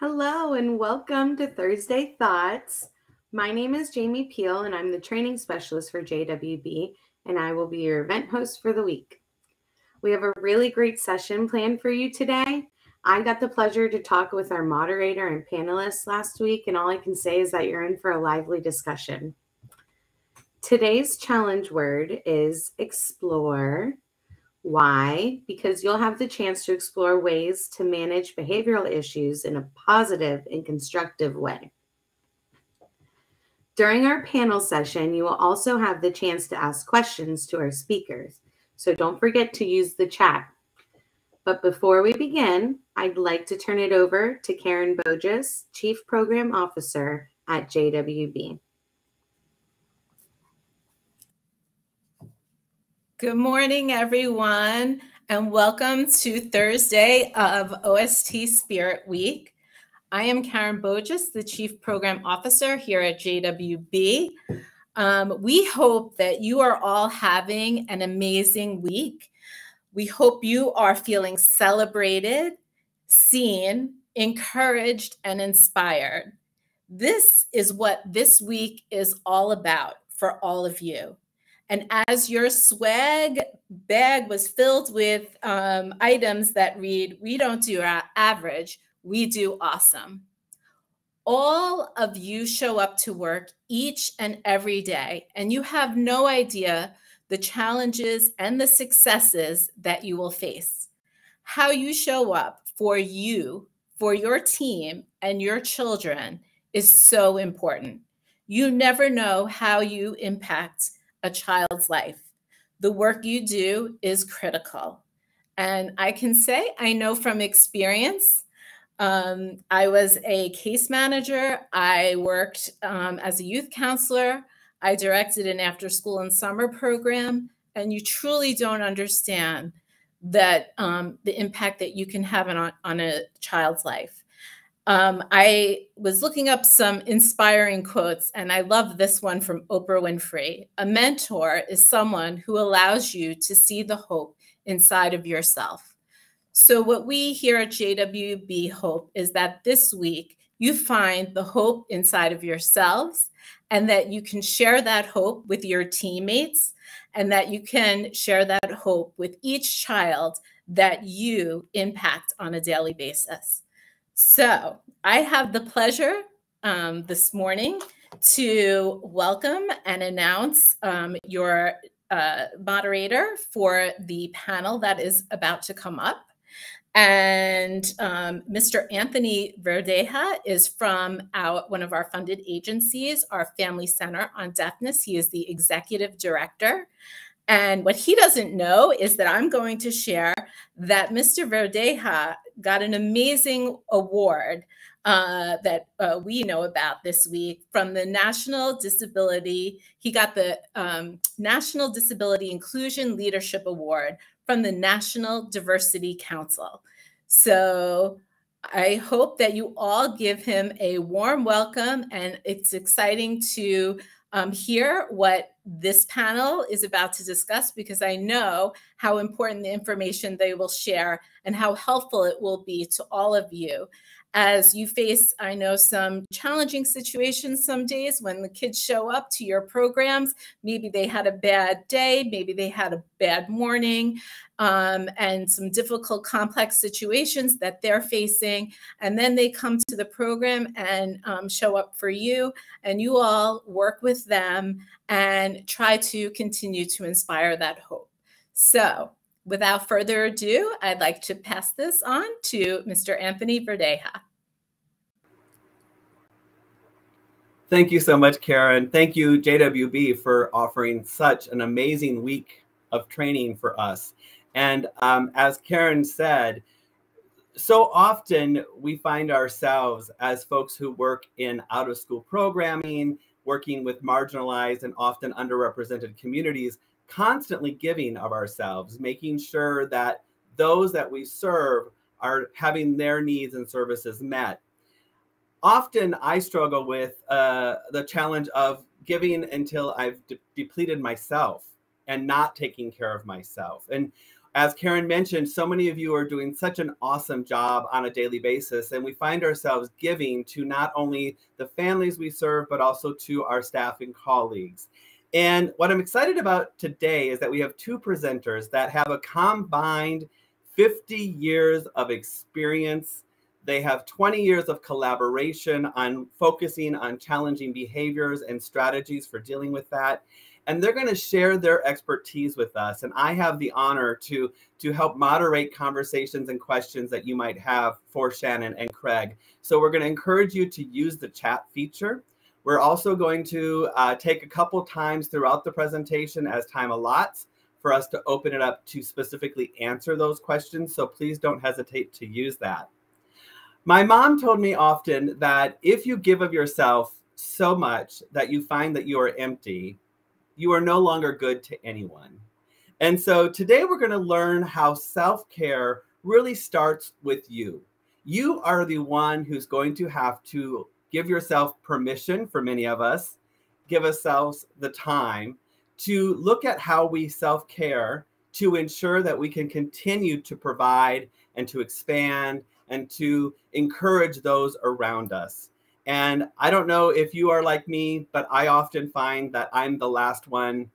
Hello and welcome to Thursday Thoughts. My name is Jamie Peel and I'm the training specialist for JWB, and I will be your event host for the week. We have a really great session planned for you today. I got the pleasure to talk with our moderator and panelists last week, and all I can say is that you're in for a lively discussion. Today's challenge word is explore. Why? Because you'll have the chance to explore ways to manage behavioral issues in a positive and constructive way. During our panel session, you will also have the chance to ask questions to our speakers, so don't forget to use the chat. But before we begin, I'd like to turn it over to Karen Boges, Chief Program Officer at JWB. Good morning, everyone, and welcome to Thursday of OST Spirit Week. I am Karen Boges, the Chief Program Officer here at JWB. We hope that you are all having an amazing week. We hope you are feeling celebrated, seen, encouraged, and inspired. This is what this week is all about for all of you. And as your swag bag was filled with items that read, "We don't do average, we do awesome." All of you show up to work each and every day, and you have no idea the challenges and the successes that you will face. How you show up for you, for your team, and your children is so important. You never know how you impact a child's life. The work you do is critical. And I can say, I know from experience, I was a case manager. I worked as a youth counselor. I directed an after-school and summer program. And you truly don't understand that the impact that you can have on a child's life. I was looking up some inspiring quotes, and I love this one from Oprah Winfrey. A mentor is someone who allows you to see the hope inside of yourself. So what we here at JWB hope is that this week you find the hope inside of yourselves, and that you can share that hope with your teammates, and that you can share that hope with each child that you impact on a daily basis. So I have the pleasure this morning to welcome and announce your moderator for the panel that is about to come up. And Mr. Anthony Verdeja is from one of our funded agencies, our Family Center on Deafness. He is the executive director. And what he doesn't know is that I'm going to share that Mr. Verdeja got an amazing award that we know about this week from the National Disability. He got the National Disability Inclusion Leadership Award from the National Diversity Council. So I hope that you all give him a warm welcome, and it's exciting to hear what this panel is about to discuss, because I know how important the information they will share and how helpful it will be to all of you as you face, I know, some challenging situations some days when the kids show up to your programs. Maybe they had a bad day, maybe they had a bad morning, and some difficult, complex situations that they're facing. And then they come to the program and show up for you, and you all work with them and try to continue to inspire that hope. So without further ado, I'd like to pass this on to Mr. Anthony Verdeja. Thank you so much, Karen. Thank you, JWB, for offering such an amazing week of training for us. And as Karen said, so often we find ourselves as folks who work in out-of-school programming, working with marginalized and often underrepresented communities, constantly giving of ourselves, making sure that those that we serve are having their needs and services met. Often I struggle with the challenge of giving until I've depleted myself and not taking care of myself. And as Karen mentioned, so many of you are doing such an awesome job on a daily basis, and we find ourselves giving to not only the families we serve, but also to our staff and colleagues. And what I'm excited about today is that we have two presenters that have a combined 50 years of experience. They have 20 years of collaboration on focusing on challenging behaviors and strategies for dealing with that. And they're going to share their expertise with us. And I have the honor to help moderate conversations and questions that you might have for Shannon and Craig. So we're going to encourage you to use the chat feature. We're also going to take a couple times throughout the presentation as time allots for us to open it up to specifically answer those questions. So please don't hesitate to use that. My mom told me often that if you give of yourself so much that you find that you are empty, you are no longer good to anyone. And so today we're going to learn how self-care really starts with you. You are the one who's going to have to give yourself permission, for many of us, give ourselves the time to look at how we self-care to ensure that we can continue to provide and to expand and to encourage those around us. And I don't know if you are like me, but I often find that I'm the last one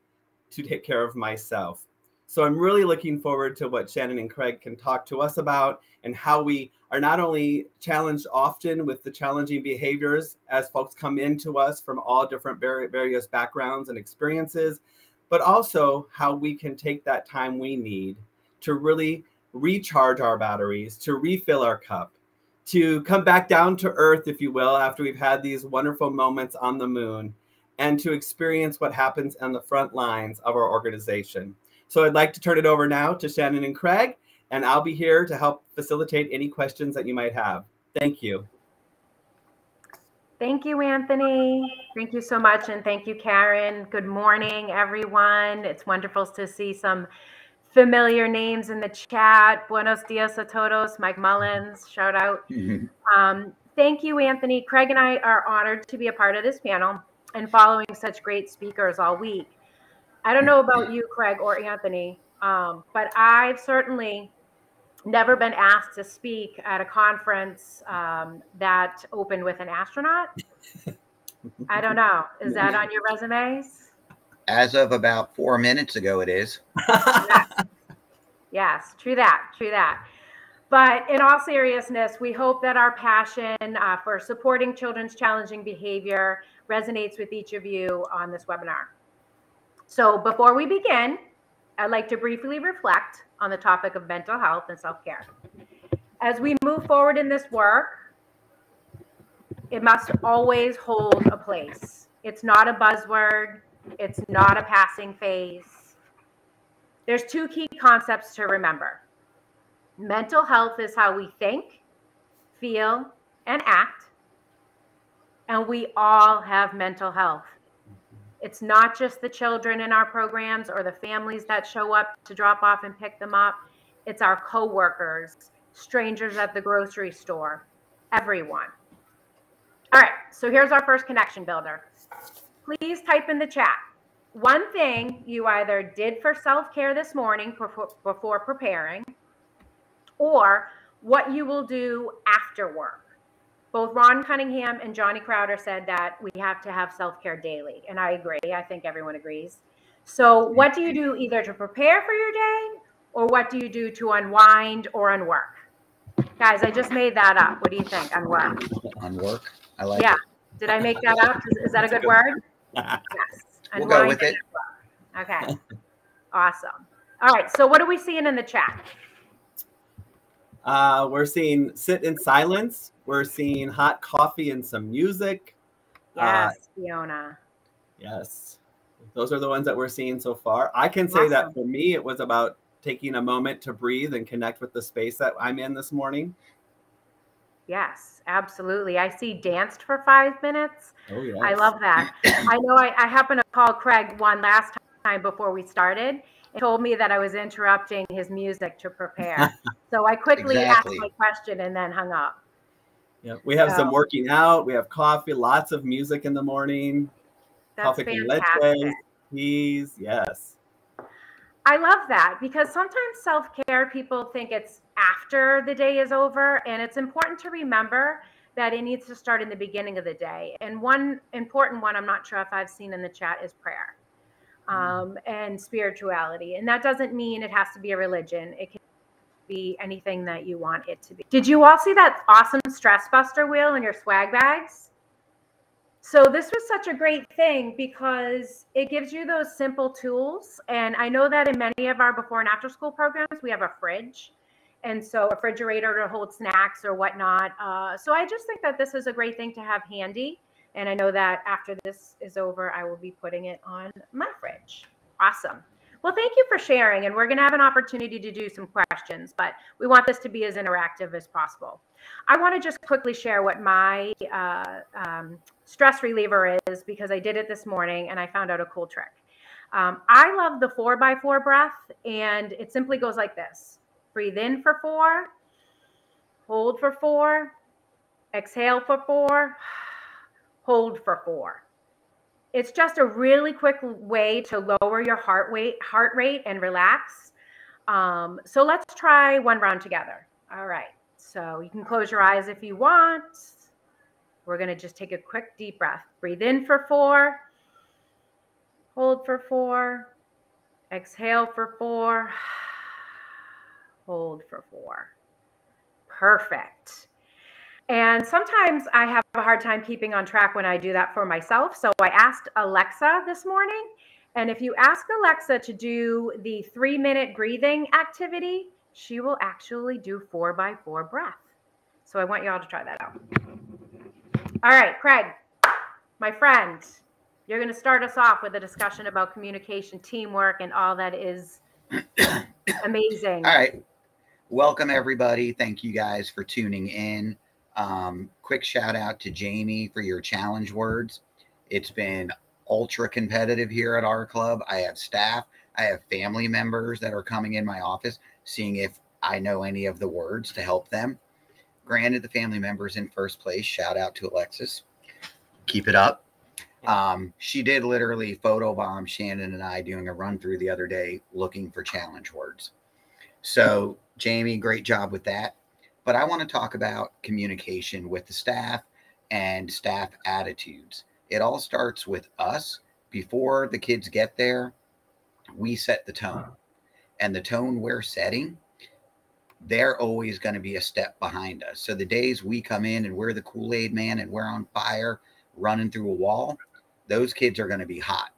to take care of myself. So I'm really looking forward to what Shannon and Craig can talk to us about and how we are not only challenged often with the challenging behaviors as folks come into us from all different various backgrounds and experiences, but also how we can take that time we need to really recharge our batteries, to refill our cup, to come back down to earth, if you will, after we've had these wonderful moments on the moon, and to experience what happens on the front lines of our organization. So I'd like to turn it over now to Shannon and Craig, and I'll be here to help facilitate any questions that you might have. Thank you. Thank you, Anthony. Thank you so much, and thank you, Karen. Good morning, everyone. It's wonderful to see some familiar names in the chat. Buenos dias a todos. Mike Mullins, shout out. Thank you, Anthony. Craig and I are honored to be a part of this panel and following such great speakers all week. I don't know about you, Craig or Anthony, but I've certainly never been asked to speak at a conference that opened with an astronaut. I don't know. Is that on your resumes? As of about 4 minutes ago, it is. Yes, true that, true that. But in all seriousness, we hope that our passion for supporting children's challenging behavior resonates with each of you on this webinar. So before we begin, I'd like to briefly reflect on the topic of mental health and self-care. As we move forward in this work, it must always hold a place. It's not a buzzword. It's not a passing phase. There's two key concepts to remember. Mental health is how we think, feel, and act. And we all have mental health. It's not just the children in our programs or the families that show up to drop off and pick them up. It's our coworkers, strangers at the grocery store, everyone. All right, so here's our first connection builder. Please type in the chat one thing you either did for self-care this morning before preparing, or what you will do after work. Both Ron Cunningham and Johnny Crowder said that we have to have self-care daily, and I agree. I think everyone agrees. So what do you do either to prepare for your day, or what do you do to unwind or unwork? Guys, I just made that up. What do you think? Unwork. Unwork. I like Yeah. it. Did I make that up? Is that a good word? Yes. We'll go with it. Okay. Awesome. All right. So what are we seeing in the chat? We're seeing sit in silence. We're seeing hot coffee and some music. Yes, Fiona. Yes. Those are the ones that we're seeing so far. I can say that for me, it was about taking a moment to breathe and connect with the space that I'm in this morning. Yes, absolutely. I see danced for 5 minutes. Oh, yes. I love that. I know I happened to call Craig one last time before we started. He told me that I was interrupting his music to prepare. So I quickly asked my question and then hung up. Yeah, we have some working out. We have coffee, lots of music in the morning. That's Coffee con fantastic. leche, teas, yes. I love that, because sometimes self-care, people think it's after the day is over, and it's important to remember that it needs to start in the beginning of the day. And one important one I'm not sure if I've seen in the chat is prayer and spirituality. And that doesn't mean it has to be a religion. It can be anything that you want it to be. Did you all see that awesome stress buster wheel in your swag bags? So this was such a great thing because it gives you those simple tools. And I know that in many of our before and after school programs, we have a fridge. And so a refrigerator to hold snacks or whatnot. So I just think that this is a great thing to have handy. And I know that after this is over, I will be putting it on my fridge. Awesome. Well, thank you for sharing. And we're going to have an opportunity to do some questions, but we want this to be as interactive as possible. I want to just quickly share what my stress reliever is, because I did it this morning and I found out a cool trick. I love the 4x4 breath, and it simply goes like this. Breathe in for 4, hold for 4, exhale for 4, hold for 4. It's just a really quick way to lower your heart rate and relax. So let's try one round together. All right. So you can close your eyes if you want. We're going to just take a quick deep breath. Breathe in for 4, hold for 4, exhale for 4, hold for 4. Perfect. And sometimes I have a hard time keeping on track when I do that for myself. So I asked Alexa this morning, and if you ask Alexa to do the 3-minute breathing activity, she will actually do 4x4 breath. So I want you all to try that out. All right, Craig, my friend, you're going to start us off with a discussion about communication, teamwork, and all that is amazing. All right. Welcome, everybody. Thank you guys for tuning in. Quick shout out to Jamie for your challenge words. It's been ultra competitive here at our club. I have staff. I have family members that are coming in my office, seeing if I know any of the words to help them. Granted, the family members in first place. Shout out to Alexis. Keep it up. She did literally photobomb Shannon and I doing a run through the other day looking for challenge words. So Jamie, great job with that. But I want to talk about communication with the staff and staff attitudes. It all starts with us. Before the kids get there, we set the tone. And the tone we're setting, they're always going to be a step behind us. So the days we come in and we're the Kool-Aid man and we're on fire running through a wall, those kids are going to be hot.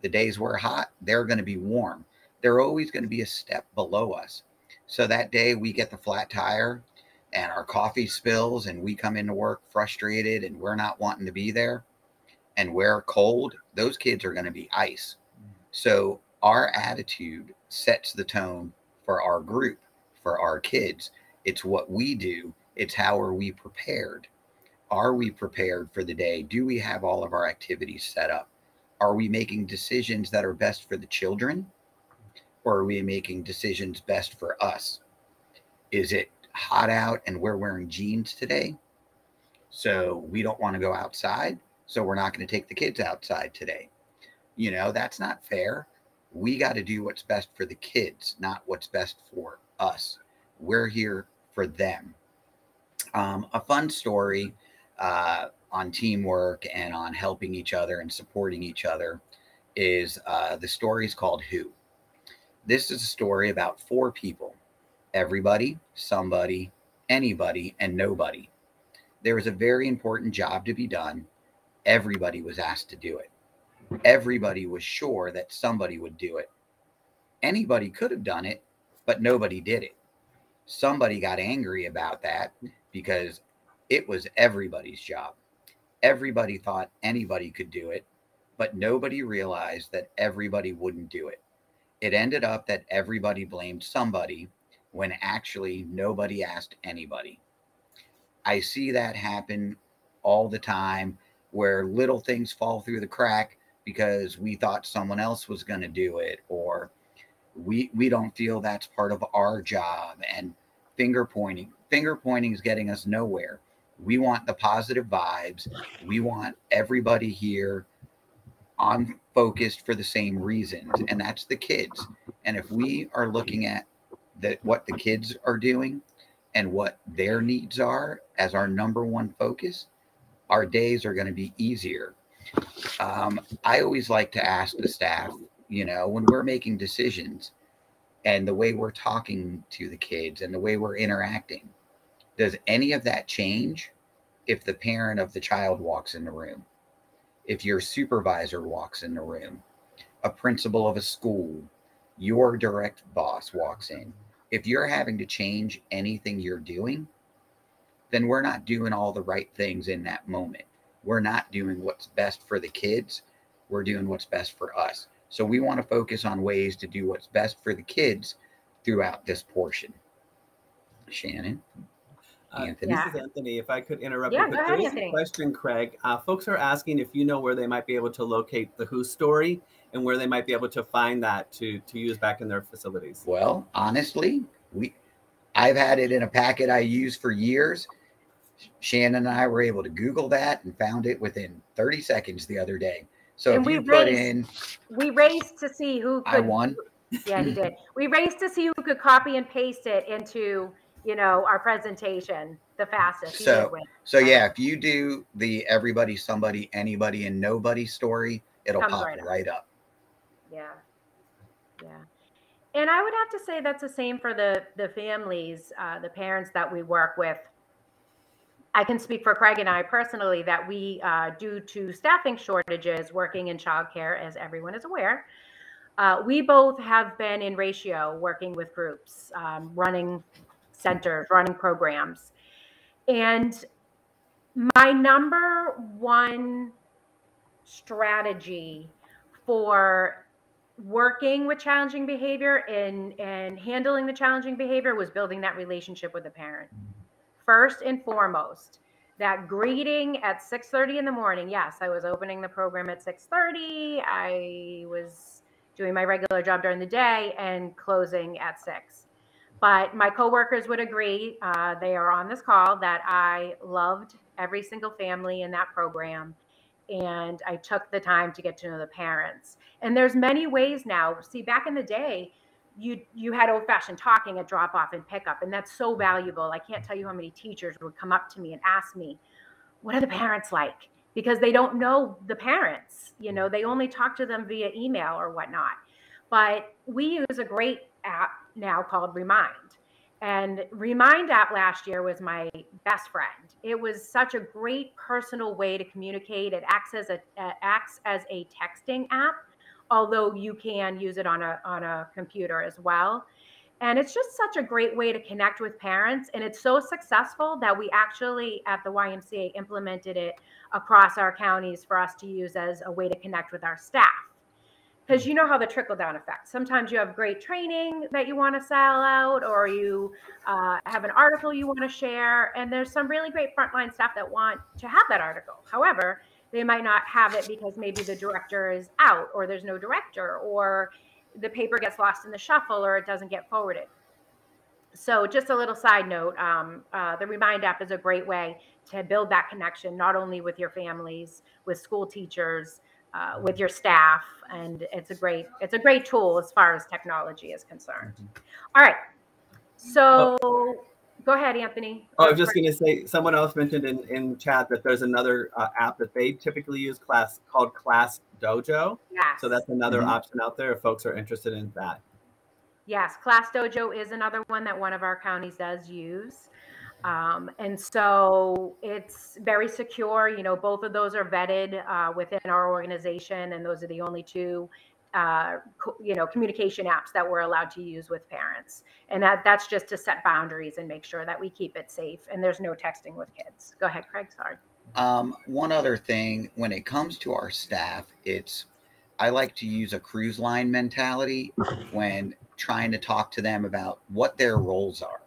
The days we're hot, they're going to be warm. They're always going to be a step below us. So that day we get the flat tire and our coffee spills and we come into work frustrated and we're not wanting to be there and we're cold, those kids are going to be ice. So our attitude sets the tone for our group, for our kids. It's what we do. It's how are we prepared? Are we prepared for the day? Do we have all of our activities set up? Are we making decisions that are best for the children? Or are we making decisions best for us? Is it hot out and we're wearing jeans today? So we don't want to go outside. So we're not going to take the kids outside today. You know, that's not fair. We got to do what's best for the kids, not what's best for us. We're here for them. A fun story on teamwork and on helping each other and supporting each other is the story is called Who. This is a story about 4 people: everybody, somebody, anybody, and nobody. There was a very important job to be done. Everybody was asked to do it. Everybody was sure that somebody would do it. Anybody could have done it, but nobody did it. Somebody got angry about that because it was everybody's job. Everybody thought anybody could do it, but nobody realized that everybody wouldn't do it. It ended up that everybody blamed somebody when actually nobody asked anybody. I see that happen all the time where little things fall through the crack because we thought someone else was going to do it, or we don't feel that's part of our job. And finger pointing is getting us nowhere. We want the positive vibes. We want everybody here on focused for the same reasons, and that's the kids. And if we are looking at what the kids are doing and what their needs are as our number one focus, our days are going to be easier. I always like to ask the staff, you know, when we're making decisions and the way we're talking to the kids and the way we're interacting, does any of that change if the parent of the child walks in the room, if your supervisor walks in the room, a principal of a school, your direct boss walks in? If you're having to change anything you're doing, then we're not doing all the right things in that moment. We're not doing what's best for the kids. We're doing what's best for us. So we want to focus on ways to do what's best for the kids throughout this portion. Shannon? Anthony? This is Anthony. If I could interrupt Yeah, you, go ahead, there is Anthony. a question, Craig. Folks are asking if you know where they might be able to locate the Who story and where they might be able to find that to use back in their facilities. Well, honestly, I've had it in a packet I used for years. Shannon and I were able to Google that and found it within 30 seconds the other day. So And if you put in, we raced to see who could. I won. Yeah, he did. We raced to see who could copy and paste it into, you know, our presentation the fastest. He did win. So yeah, if you do the everybody, somebody, anybody, and nobody story, it'll Comes pop right up. Yeah. Yeah. And I would have to say that's the same for the families, the parents that we work with. I can speak for Craig and I personally that we, due to staffing shortages working in childcare, as everyone is aware, we both have been in ratio working with groups, running centers, running programs. And my number one strategy for working with challenging behavior and handling the challenging behavior was building that relationship with the parent. First and foremost, that greeting at 6:30 in the morning. Yes, I was opening the program at 6:30. I was doing my regular job during the day and closing at 6. But my coworkers would agree, they are on this call, that I loved every single family in that program. And I took the time to get to know the parents. And there's many ways now. See, back in the day, you had old-fashioned talking at drop-off and pickup, and that's so valuable. I can't tell you how many teachers would come up to me and ask me, what are the parents like? Because they don't know the parents. You know, they only talk to them via email or whatnot. But we use a great app now called Remind. And Remind app last year was my best friend. It was such a great personal way to communicate. It acts as a texting app, although you can use it on a computer as well. And it's just such a great way to connect with parents. And it's so successful that we actually at the YMCA implemented it across our counties for us to use as a way to connect with our staff. Because you know how the trickle-down effect. Sometimes you have great training that you want to sell out, or you have an article you want to share, and there's some really great frontline staff that want to have that article. However, they might not have it because maybe the director is out, or there's no director, or the paper gets lost in the shuffle, or it doesn't get forwarded. So just a little side note, the Remind app is a great way to build that connection, not only with your families, with school teachers, with your staff, and it's a great tool as far as technology is concerned. All right, so go ahead, Anthony. Oh, I was just going to say, someone else mentioned in chat that there's another app that they typically use called Class Dojo. Yes. So that's another option out there if folks are interested in that. Yes, Class Dojo is another one that one of our counties does use. And so it's very secure. You know, both of those are vetted within our organization, and those are the only two, communication apps that we're allowed to use with parents. And that's just to set boundaries and make sure that we keep it safe and there's no texting with kids. Go ahead, Craig. Sorry. One other thing, when it comes to our staff, I like to use a cruise line mentality when trying to talk to them about what their roles are.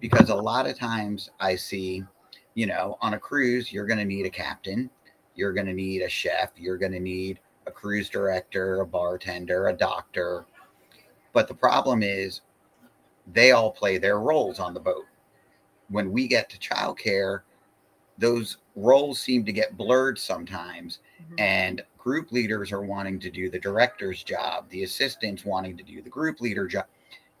Because a lot of times I see, you know, on a cruise, you're going to need a captain, you're going to need a chef, you're going to need a cruise director, a bartender, a doctor. But the problem is they all play their roles on the boat. When we get to childcare, those roles seem to get blurred sometimes, and group leaders are wanting to do the director's job, the assistants wanting to do the group leader job.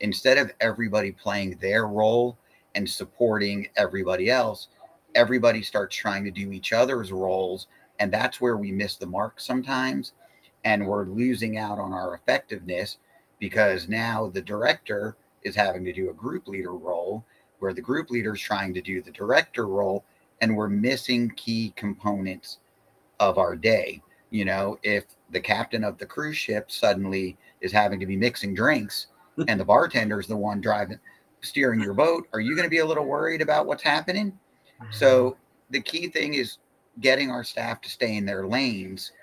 Instead of everybody playing their role and supporting everybody else, everybody starts trying to do each other's roles. And that's where we miss the mark sometimes. And we're losing out on our effectiveness because now the director is having to do a group leader role where the group leader is trying to do the director role. And we're missing key components of our day. You know, if the captain of the cruise ship suddenly is having to be mixing drinks and the bartender is the one steering your boat, are you going to be a little worried about what's happening? So the key thing is getting our staff to stay in their lanes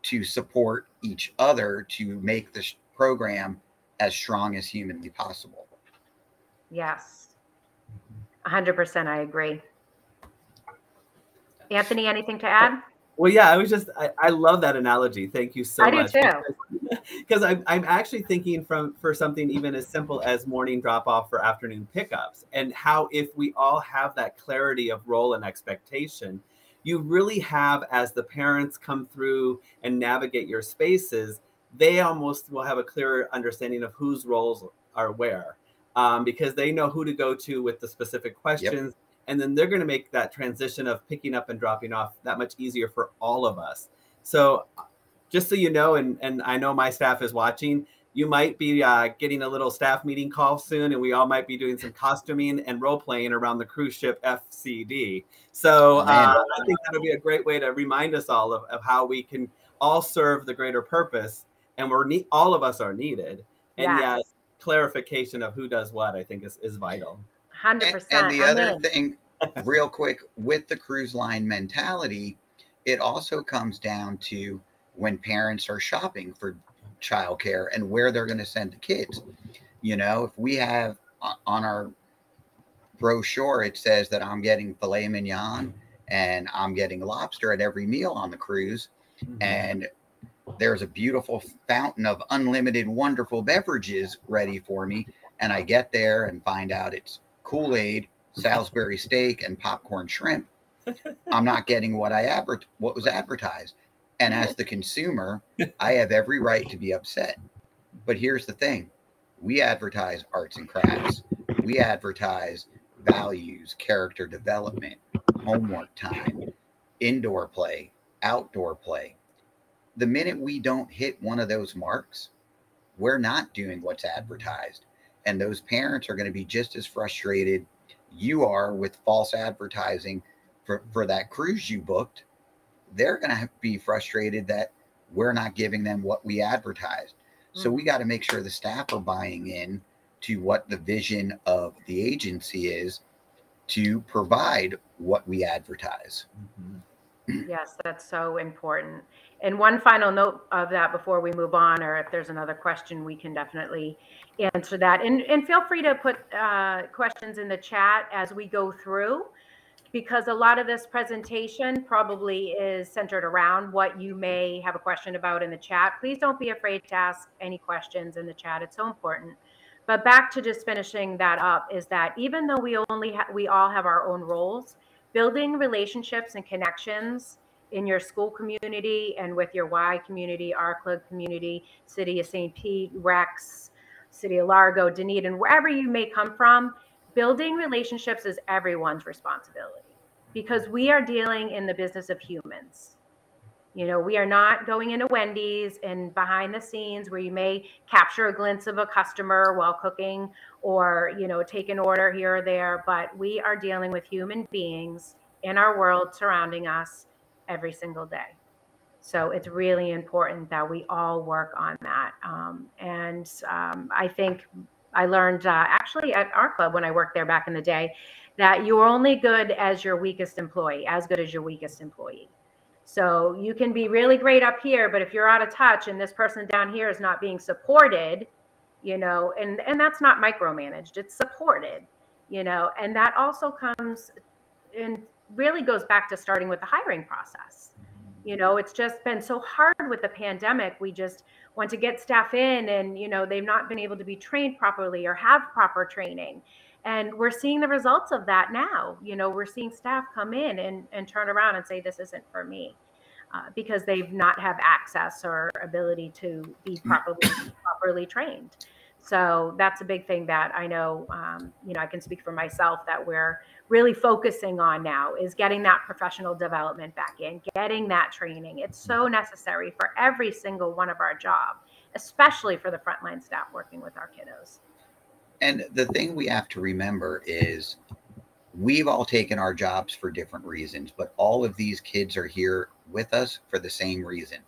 to support each other to make the program as strong as humanly possible. Yes, 100%. I agree. Anthony, anything to add? Well, yeah, I love that analogy. Thank you so much. I do too. Because I'm actually thinking for something even as simple as morning drop off for afternoon pickups, and how if we all have that clarity of role and expectation, you really have, as the parents come through and navigate your spaces, they almost will have a clearer understanding of whose roles are where, because they know who to go to with the specific questions. Yep. And then they're going to make that transition of picking up and dropping off that much easier for all of us. So just so you know, and I know my staff is watching, you might be getting a little staff meeting call soon, and we all might be doing some costuming and role playing around the cruise ship FCD. So I think that'll be a great way to remind us all of how we can all serve the greater purpose, and all of us are needed. And yet clarification of who does what, I think is vital. 100%. And the other thing, real quick, with the cruise line mentality, it also comes down to when parents are shopping for childcare and where they're going to send the kids. You know, if we have on our brochure, it says that I'm getting filet mignon and I'm getting lobster at every meal on the cruise. Mm-hmm. And there's a beautiful fountain of unlimited, wonderful beverages ready for me. And I get there and find out it's Kool-Aid, Salisbury steak, and popcorn shrimp. I'm not getting what was advertised. And as the consumer, I have every right to be upset. But here's the thing. We advertise arts and crafts. We advertise values, character development, homework time, indoor play, outdoor play. The minute we don't hit one of those marks, we're not doing what's advertised. And those parents are going to be just as frustrated you are with false advertising for that cruise you booked. They're going to be frustrated that we're not giving them what we advertised. Mm-hmm. So we got to make sure the staff are buying in to what the vision of the agency is to provide what we advertise. Mm-hmm. Yes, that's so important. And one final note of that before we move on, or if there's another question, we can definitely answer that. And feel free to put questions in the chat as we go through, because a lot of this presentation probably is centered around what you may have a question about in the chat. Please don't be afraid to ask any questions in the chat. It's so important. But back to just finishing that up is that even though we all have our own roles, building relationships and connections in your school community and with your Y community, our club community, City of St. Pete, Rex, City of Largo, Dunedin, wherever you may come from, building relationships is everyone's responsibility, because we are dealing in the business of humans. You know, we are not going into Wendy's and behind the scenes where you may capture a glimpse of a customer while cooking or, you know, take an order here or there, but we are dealing with human beings in our world surrounding us every single day. So it's really important that we all work on that. I think I learned actually at our club when I worked there back in the day that you're only good as your weakest employee, as good as your weakest employee. So you can be really great up here, but if you're out of touch and this person down here is not being supported, you know, and that's not micromanaged, it's supported, you know, and that also comes and really goes back to starting with the hiring process. You know, it's just been so hard with the pandemic. We just want to get staff in and, you know, they've not been able to be trained properly or have proper training. And we're seeing the results of that now. You know, we're seeing staff come in and turn around and say, this isn't for me. because they've not have access or ability to be properly trained. So that's a big thing that I know, I can speak for myself, that we're really focusing on now, is getting that professional development back in, getting that training. It's so necessary for every single one of our job, especially for the frontline staff working with our kiddos. And the thing we have to remember is we've all taken our jobs for different reasons, but all of these kids are here with us for the same reason.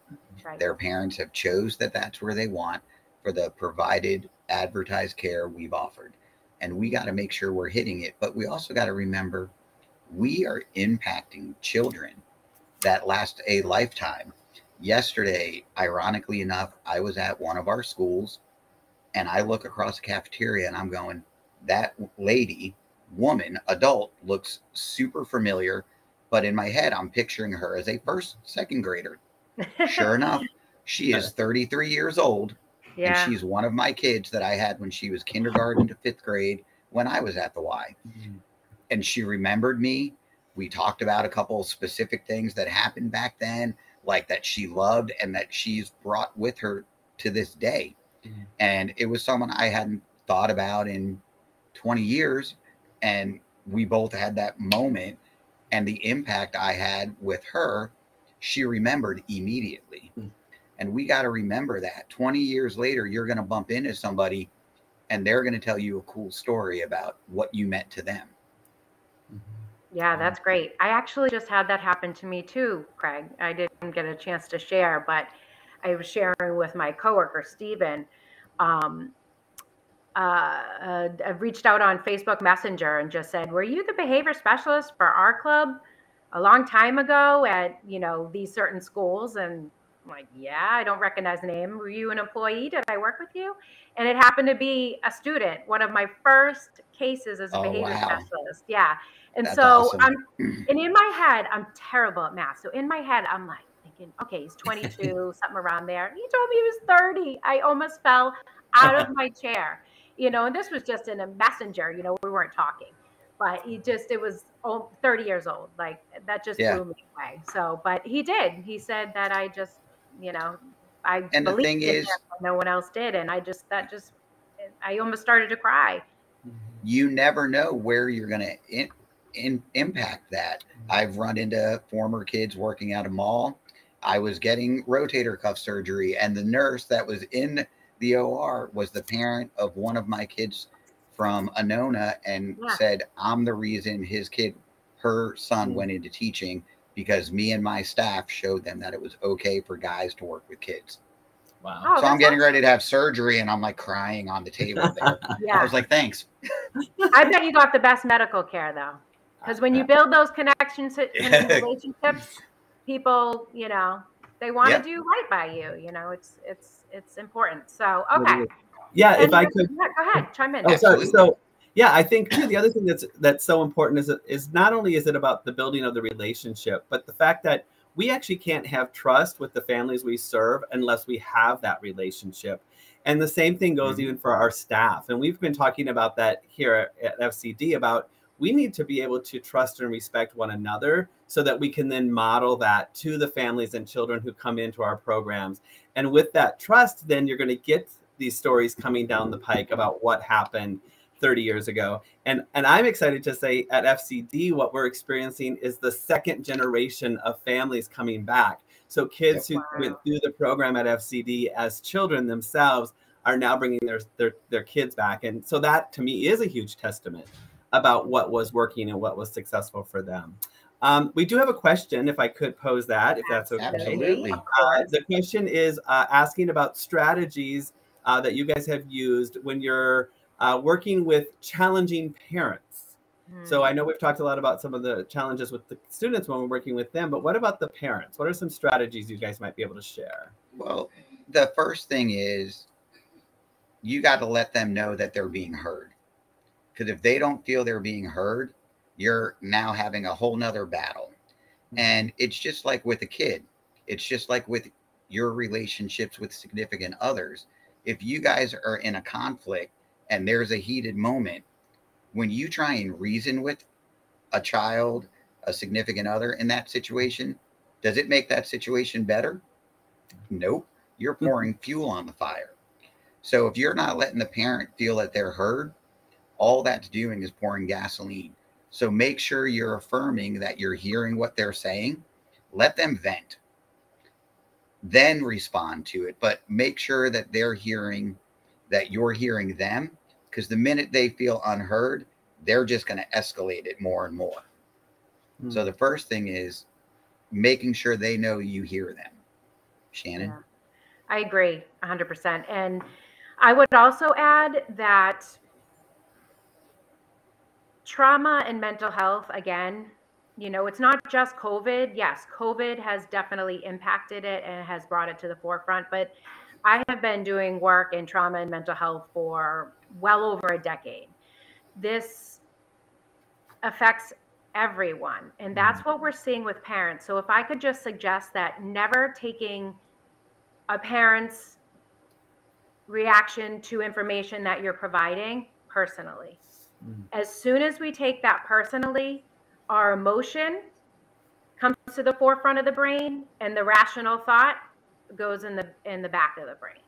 Right. Their parents have chose that that's where they want, for the provided advertised care we've offered. And we got to make sure we're hitting it. But we also got to remember we are impacting children that last a lifetime. Yesterday, ironically enough, I was at one of our schools and I look across the cafeteria and I'm going, that lady, woman, adult, looks super familiar. But in my head, I'm picturing her as a second grader. Sure enough, she is 33 years old. Yeah. And she's one of my kids that I had when she was kindergarten to 5th grade when I was at the Y. Mm-hmm. And she remembered me. We talked about a couple of specific things that happened back then, like that she loved and that she's brought with her to this day. Mm-hmm. And it was someone I hadn't thought about in 20 years. And we both had that moment, and the impact I had with her, she remembered immediately. Mm-hmm. And we got to remember that 20 years later, you're going to bump into somebody and they're going to tell you a cool story about what you meant to them. Yeah, that's great. I actually just had that happen to me too, Craig. I didn't get a chance to share, but I was sharing with my coworker, Steven. I've reached out on Facebook Messenger and just said, were you the behavior specialist for our club a long time ago at, these certain schools? And I'm like, yeah, I don't recognize the name. Were you an employee? Did I work with you? And it happened to be a student, one of my first cases as a behavior specialist. Yeah. And that's so awesome. And in my head, I'm terrible at math. So in my head, I'm like thinking, okay, he's 22, something around there. He told me he was 30. I almost fell out of my chair, and this was just in a messenger, we weren't talking. But it was 30 years old. Like, that just blew me away. So, but he did. He said that I just, I and the thing is, no one else did. And I almost started to cry. You never know where you're going to impact that. I've run into former kids working at a mall. I was getting rotator cuff surgery, and the nurse that was in the OR was the parent of one of my kids from Anona, and said, I'm the reason her son went into teaching, because me and my staff showed them that it was okay for guys to work with kids. Wow. Oh, so I'm getting ready to have surgery and I'm like crying on the table there. I was like, thanks. I bet you got the best medical care though. Because when you build those connections and relationships, people, they want to do right by you. It's important. So, okay. Yeah, and if I could. Go ahead, chime in. Oh, sorry. So, yeah, I think too, the other thing that's so important is not only is it about the building of the relationship, but the fact that we actually can't have trust with the families we serve unless we have that relationship. And the same thing goes even for our staff. And we've been talking about that here at FCD, about we need to be able to trust and respect one another so that we can then model that to the families and children who come into our programs. And with that trust, then you're going to get these stories coming down the pike about what happened 30 years ago. And I'm excited to say at FCD, what we're experiencing is the second generation of families coming back. So kids who went through the program at FCD as children themselves are now bringing their kids back. And so that to me is a huge testament about what was working and what was successful for them. We do have a question, if I could pose that, if that's okay. Absolutely. The question is asking about strategies that you guys have used when you're working with challenging parents. So I know we've talked a lot about some of the challenges with the students when we're working with them, but what about the parents? What are some strategies you guys might be able to share? Well, the first thing is you got to let them know that they're being heard. Because if they don't feel they're being heard, you're now having a whole nother battle. And it's just like with a kid. It's just like with your relationships with significant others. If you guys are in a conflict and there's a heated moment, when you try and reason with a child, a significant other in that situation, Does it make that situation better? Nope. You're pouring fuel on the fire. So if you're not letting the parent feel that they're heard, all that's doing is pouring gasoline. So make sure you're affirming that you're hearing what they're saying. Let them vent. Then respond to it. But make sure that they're hearing, that you're hearing them. Because the minute they feel unheard, they're just going to escalate it more and more. So the first thing is making sure they know you hear them. Shannon? Yeah, I agree 100%. And I would also add that trauma and mental health, again, you know, it's not just COVID. Yes, COVID has definitely impacted it and has brought it to the forefront. But I have been doing work in trauma and mental health for well over a decade. This affects everyone. And that's what we're seeing with parents. So if I could just suggest that never taking a parent's reaction to information that you're providing personally. As soon as we take that personally, our emotion comes to the forefront of the brain and the rational thought goes in the back of the brain.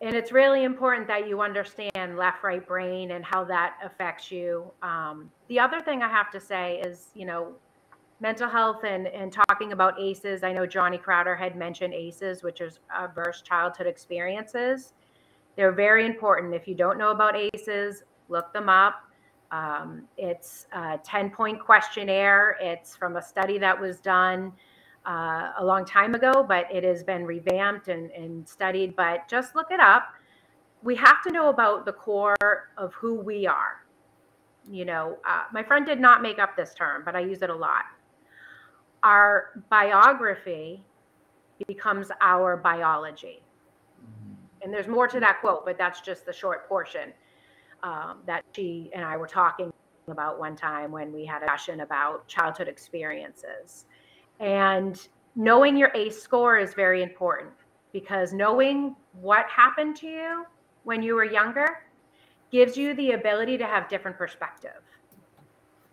And it's really important that you understand left, right brain and how that affects you. The other thing I have to say is, you know, mental health and talking about ACEs. I know Johnny Crowder had mentioned ACEs, which is adverse childhood experiences. They're very important. If you don't know about ACEs, look them up. It's a 10-point questionnaire. It's from a study that was done a long time ago, but it has been revamped and studied. But just look it up. We have to know about the core of who we are. You know, my friend did not make up this term, but I use it a lot. Our biography becomes our biology. And there's more to that quote, but that's just the short portion that she and I were talking about one time when we had a session about childhood experiences. And knowing your ACE score is very important, because knowing what happened to you when you were younger gives you the ability to have different perspective.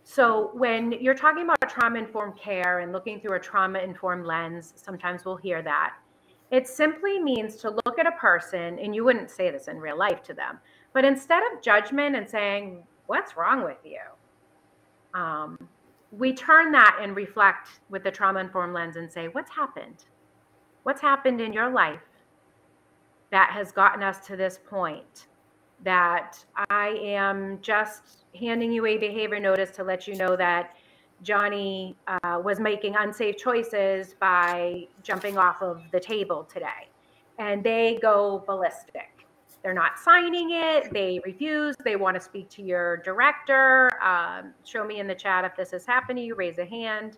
So when you're talking about trauma-informed care and looking through a trauma-informed lens, sometimes we'll hear that. It simply means to look at a person, and you wouldn't say this in real life to them, but instead of judgment and saying, what's wrong with you? We turn that and reflect with the trauma-informed lens and say, what's happened? What's happened in your life that has gotten us to this point? That I am just handing you a behavior notice to let you know that Johnny was making unsafe choices by jumping off of the table today. And they go ballistic. They're not signing it. They refuse. They want to speak to your director. Show me in the chat if this has happened to you. Raise a hand.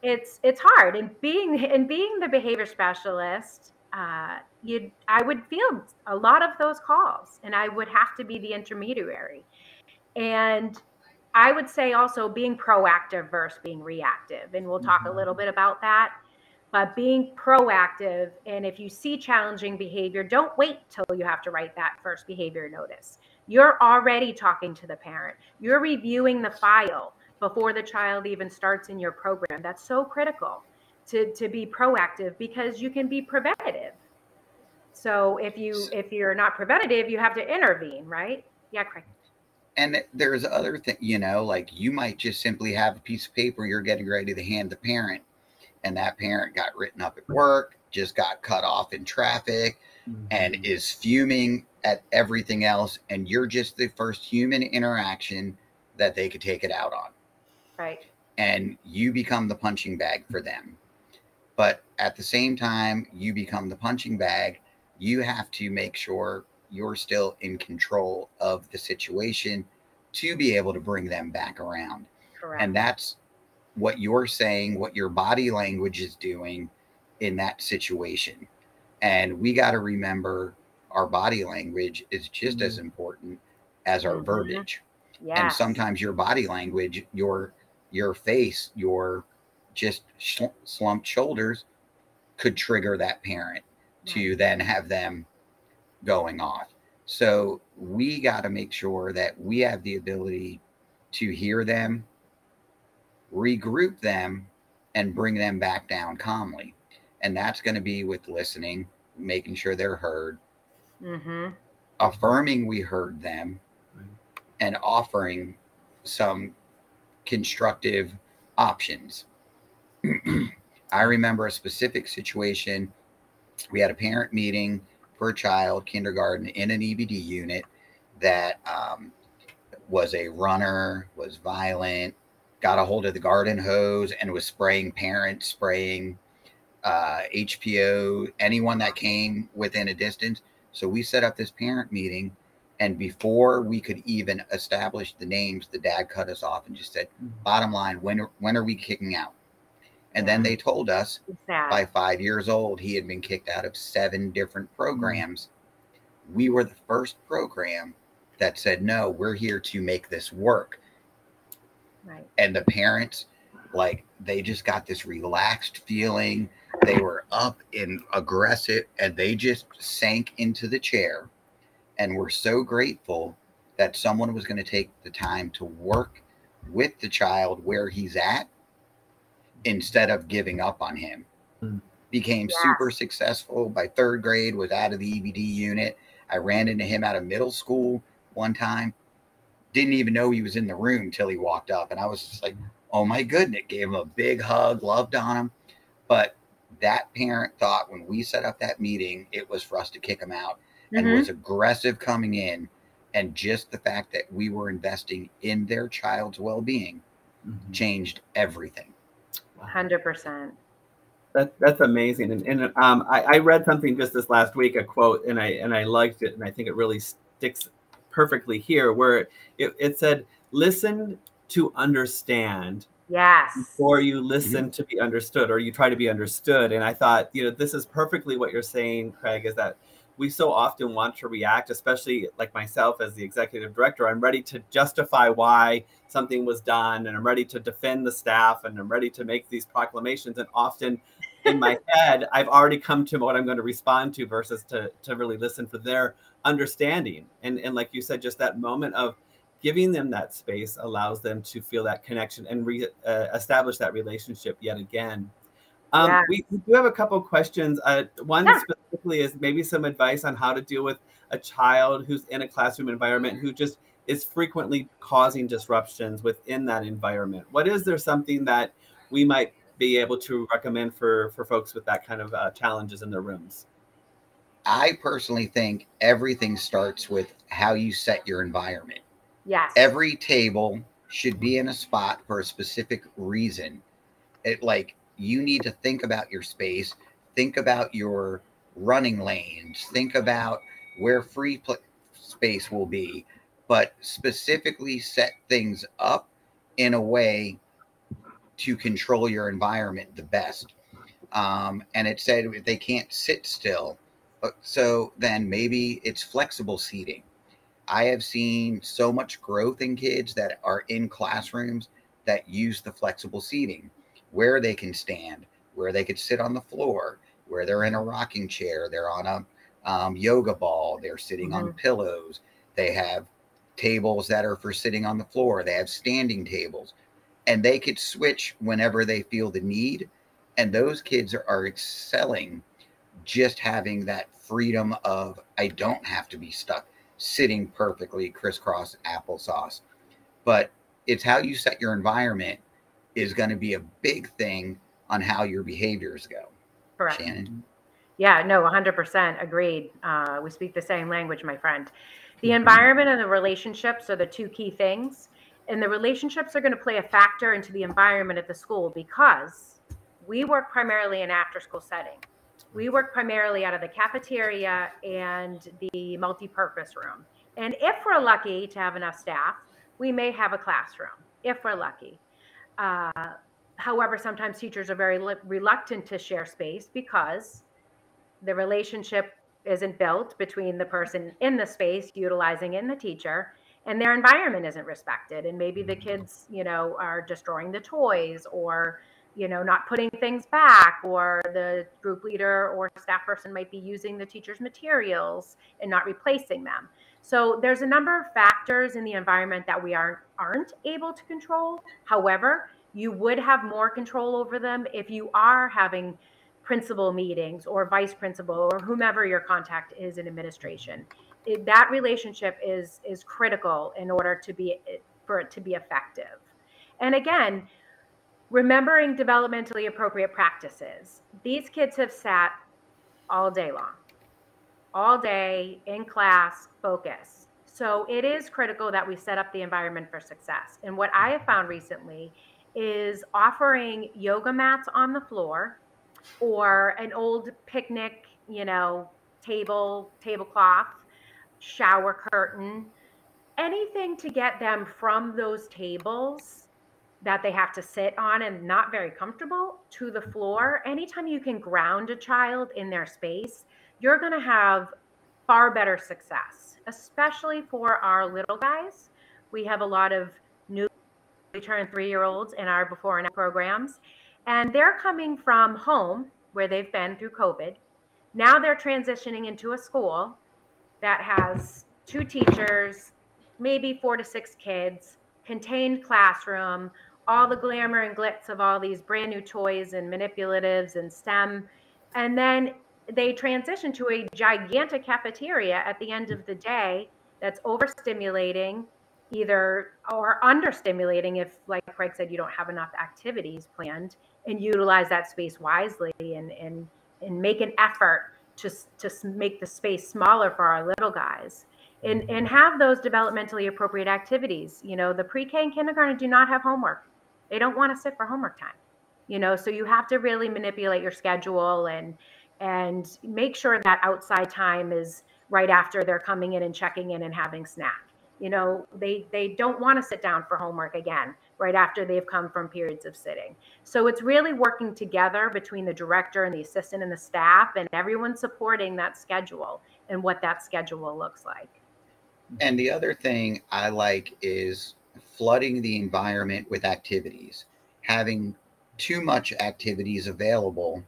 It's hard. And being the behavior specialist, I would field a lot of those calls, and I would have to be the intermediary. And I would say also being proactive versus being reactive. And we'll talk a little bit about that. But being proactive, and if you see challenging behavior, don't wait till you have to write that first behavior notice. You're already talking to the parent. You're reviewing the file before the child even starts in your program. That's so critical to be proactive, because you can be preventative. So if you're not preventative, you have to intervene, right? Yeah, Craig. And there's other things, you know, like you might just simply have a piece of paper you're getting ready to hand the parent, and that parent got written up at work, just got cut off in traffic, and is fuming at everything else. And you're just the first human interaction that they could take it out on. Right. And you become the punching bag for them. But at the same time, you become the punching bag, you have to make sure you're still in control of the situation to be able to bring them back around. Correct. And that's what you're saying, what your body language is doing in that situation. And we got to remember our body language is just as important as our verbiage. Yes. And sometimes your body language, your face, your just slumped shoulders could trigger that parent to then have them going off. So we got to make sure that we have the ability to hear them, regroup them, and bring them back down calmly. And that's going to be with listening, making sure they're heard, affirming we heard them, and offering some constructive options. I remember a specific situation. We had a parent meeting for a child, kindergarten, in an EBD unit that was a runner, was violent, got a hold of the garden hose and was spraying parents, spraying HPO, anyone that came within a distance. So we set up this parent meeting, and before we could even establish the names, the dad cut us off and just said, bottom line, when are we kicking out? And then they told us by 5 years old, he had been kicked out of 7 different programs. We were the first program that said, no, we're here to make this work. Right. And the parents, like, they just got this relaxed feeling. They were up and aggressive, and they just sank into the chair. And we're so grateful that someone was going to take the time to work with the child where he's at instead of giving up on him. Became super successful. By 3rd grade, was out of the EBD unit. I ran into him out of middle school one time. Didn't even know he was in the room till he walked up. And I was just like, oh my goodness. Gave him a big hug, loved on him. But that parent thought when we set up that meeting, it was for us to kick him out, and was aggressive coming in. And just the fact that we were investing in their child's well-being changed everything. 100%. That's amazing. And I read something just this last week, a quote, and I liked it, and I think it really sticks perfectly here, where it said, listen to understand. Yes. Before you listen to be understood, or you try to be understood. And I thought, this is perfectly what you're saying, Craig, is that we so often want to react, especially like myself as the executive director. I'm ready to justify why something was done, and I'm ready to defend the staff, and I'm ready to make these proclamations. And often in my head, I've already come to what I'm going to respond to versus to really listen for their understanding. And like you said, just that moment of giving them that space allows them to feel that connection and establish that relationship yet again. We do have a couple of questions. One specifically is maybe some advice on how to deal with a child who's in a classroom environment who just is frequently causing disruptions within that environment. What is there something that we might be able to recommend for folks with that kind of challenges in their rooms? I personally think everything starts with how you set your environment. Yes. Every table should be in a spot for a specific reason. You need to think about your space, think about your running lanes, think about where free space will be, but specifically set things up in a way to control your environment the best. And it said they can't sit still. So then maybe it's flexible seating. I have seen so much growth in kids that are in classrooms that use the flexible seating, where they can stand, where they could sit on the floor, where they're in a rocking chair, they're on a yoga ball, they're sitting on pillows. They have tables that are for sitting on the floor. They have standing tables, and they could switch whenever they feel the need. And those kids are excelling just having that freedom of, I don't have to be stuck sitting perfectly crisscross applesauce. But it's how you set your environment is going to be a big thing on how your behaviors go. Correct. Shannon? Yeah, no, 100% agreed. We speak the same language, my friend. The environment and the relationships are the 2 key things. And the relationships are going to play a factor into the environment at the school, because we work primarily in after-school setting. We work primarily out of the cafeteria and the multi-purpose room. And if we're lucky to have enough staff, we may have a classroom, if we're lucky. However, sometimes teachers are very reluctant to share space because the relationship isn't built between the person in the space utilizing in the teacher, and their environment isn't respected. And maybe the kids, are destroying the toys, or, not putting things back, or the group leader or staff person might be using the teacher's materials and not replacing them. So there's a number of factors in the environment that we aren't able to control. However, You would have more control over them if you are having principal meetings or vice principal or whomever your contact is in administration. That relationship is critical in order for it to be effective. And again, remembering developmentally appropriate practices. These kids have sat all day long, all day in class, focus. So it is critical that we set up the environment for success. And what I have found recently is offering yoga mats on the floor or an old picnic, tablecloth, shower curtain, anything to get them from those tables that they have to sit on and not very comfortable to the floor. Anytime you can ground a child in their space, you're going to have far better success, especially for our little guys. We have a lot of newly turned 3-year-olds in our before and after programs, and they're coming from home where they've been through COVID. Now they're transitioning into a school that has 2 teachers, maybe 4 to 6 kids, contained classroom, all the glamour and glitz of all these brand new toys and manipulatives and STEM. And then they transition to a gigantic cafeteria at the end of the day that's overstimulating or understimulating if, like Craig said, you don't have enough activities planned, and utilize that space wisely and make an effort to make the space smaller for our little guys. And have those developmentally appropriate activities. The pre-K and kindergarten do not have homework. They don't want to sit for homework time. So you have to really manipulate your schedule and make sure that outside time is right after they're coming in and checking in and having snack. They don't want to sit down for homework again right after they've come from periods of sitting. So it's really working together between the director and the assistant and the staff, and everyone supporting that schedule and what that schedule looks like. And the other thing I like is flooding the environment with activities, having too much activities available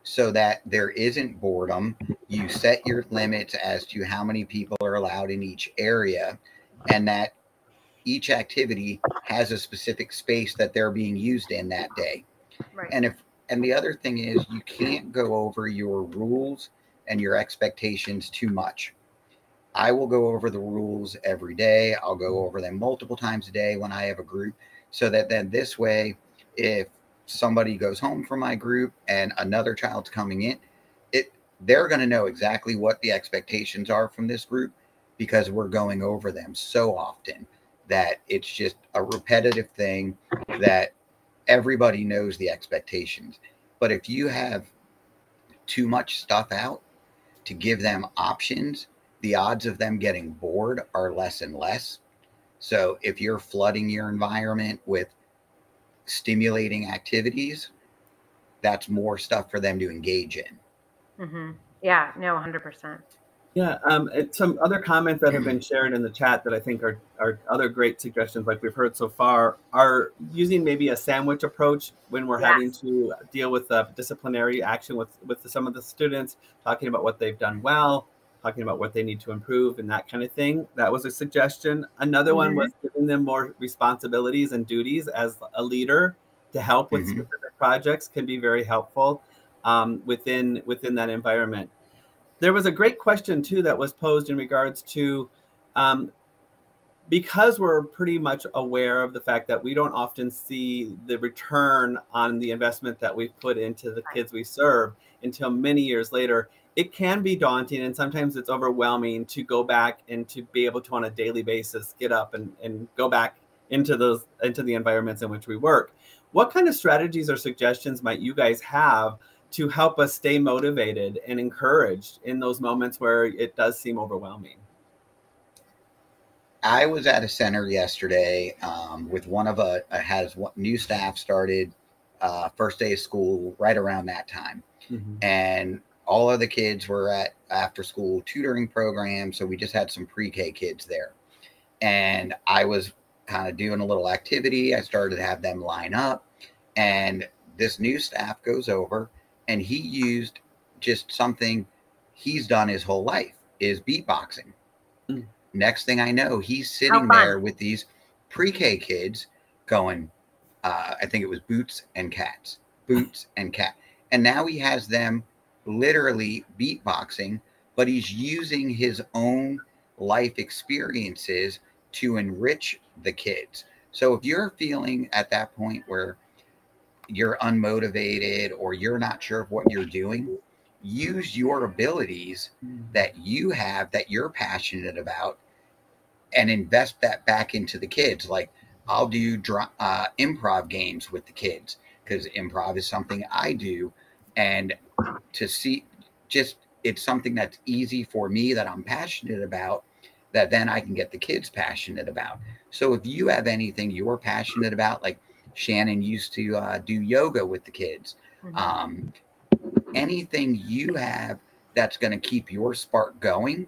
so that there isn't boredom. You set your limits as to how many people are allowed in each area, and that each activity has a specific space that they're being used in that day. Right. And the other thing is, you can't go over your rules and your expectations too much. I will go over the rules every day. I'll go over them multiple times a day when I have a group, so that then this way, if somebody goes home from my group and another child's coming in, they're going to know exactly what the expectations are from this group, because we're going over them so often that it's just a repetitive thing that everybody knows the expectations. But if you have too much stuff out to give them options, the odds of them getting bored are less and less. So if you're flooding your environment with stimulating activities, that's more stuff for them to engage in. Mm-hmm. Yeah, no, 100%. Yeah, some other comments that have been shared in the chat that I think are other great suggestions, like we've heard so far, are using maybe a sandwich approach when we're having to deal with disciplinary action with some of the students, talking about what they've done well, talking about what they need to improve and that kind of thing. That was a suggestion. Another one was giving them more responsibilities and duties as a leader to help with specific projects can be very helpful within that environment. There was a great question too that was posed in regards to, because we're pretty much aware of the fact that we don't often see the return on the investment that we've put into the kids we serve until many years later. It can be daunting, and sometimes it's overwhelming to go back and to be able to, on a daily basis, get up and go back into the environments in which we work. What kind of strategies or suggestions might you guys have to help us stay motivated and encouraged in those moments where it does seem overwhelming? I was at a center yesterday with has new staff started first day of school right around that time. And all of the kids were at after school tutoring program. So we just had some pre-K kids there. And I was kind of doing a little activity. I started to have them line up, and this new staff goes over, and he used just something he's done his whole life, is beatboxing. Next thing I know, he's sitting there with these pre-K kids going, I think it was Boots and Cats, Boots and Cat. And now he has them literally beatboxing, but he's using his own life experiences to enrich the kids. So if you're feeling at that point where you're unmotivated or you're not sure of what you're doing, use your abilities that you have, that you're passionate about, and invest that back into the kids. Like, I'll do improv games with the kids, because improv is something I do. And to see, just, it's something that's easy for me, that I'm passionate about, that then I can get the kids passionate about. So if you have anything you're passionate about, like Shannon used to do yoga with the kids, anything you have that's going to keep your spark going,